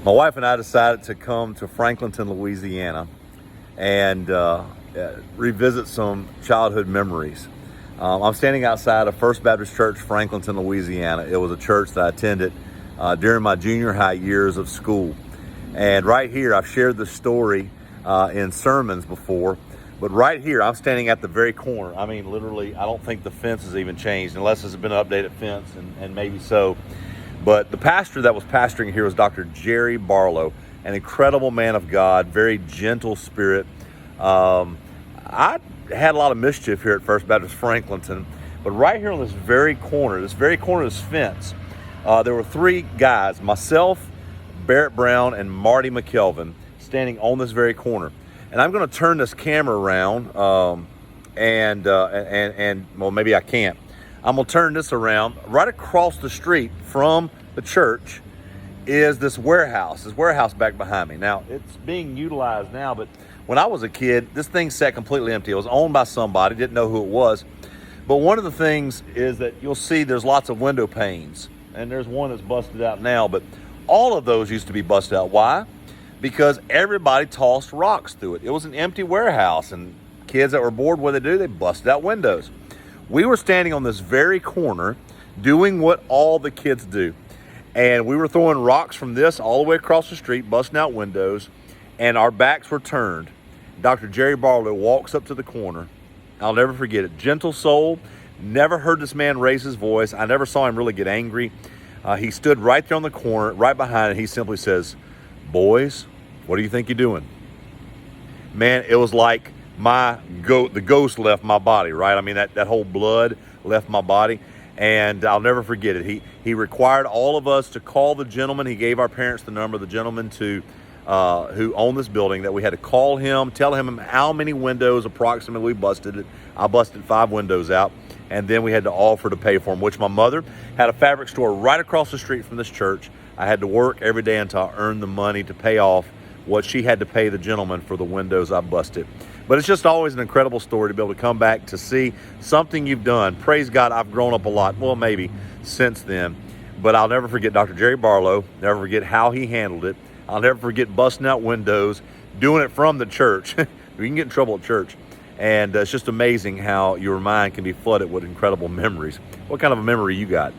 My wife and I decided to come to Franklinton, Louisiana, and revisit some childhood memories. I'm standing outside of First Baptist Church, Franklinton, Louisiana. It was a church that I attended during my junior high years of school. And right here, I've shared this story in sermons before, but right here, I'm standing at the very corner. I mean, literally, I don't think the fence has even changed, unless it's been an updated fence, and maybe so. But the pastor that was pastoring here was Dr. Jerry Barlow, an incredible man of God, very gentle spirit. I had a lot of mischief here at First Baptist Franklinton, but right here on this very corner of this fence, there were three guys, myself, Barrett Brown, and Marty McKelvin, standing on this very corner. And I'm going to turn this camera around, and well, maybe I can't. I'm going to turn this around. Right across the street from the church is this warehouse back behind me. Now, it's being utilized now, but when I was a kid, this thing sat completely empty. It was owned by somebody, didn't know who it was. But one of the things is that you'll see there's lots of window panes, and there's one that's busted out now, but all of those used to be busted out. Why? Because everybody tossed rocks through it. It was an empty warehouse, and kids that were bored, what they do? They busted out windows. We were standing on this very corner doing what all the kids do. And we were throwing rocks from this all the way across the street, busting out windows, and our backs were turned. Dr. Jerry Barlow walks up to the corner. I'll never forget it. Gentle soul, never heard this man raise his voice. I never saw him really get angry. He stood right there on the corner, right behind it. He simply says, "Boys, what do you think you're doing?" Man, it was like the ghost left my body, right? I mean, that whole blood left my body, and I'll never forget it. He required all of us to call the gentleman. He gave our parents the number of the gentleman who owned this building, that we had to call him, tell him how many windows approximately we busted. I busted 5 windows out, and then we had to offer to pay for them, which my mother had a fabric store right across the street from this church. I had to work every day until I earned the money to pay off what she had to pay the gentleman for the windows I busted. But it's just always an incredible story to be able to come back to see something you've done. Praise God, I've grown up a lot, well, maybe since then. But I'll never forget Dr. Jerry Barlow, never forget how he handled it. I'll never forget busting out windows, doing it from the church. You can get in trouble at church. And it's just amazing how your mind can be flooded with incredible memories. What kind of a memory you got?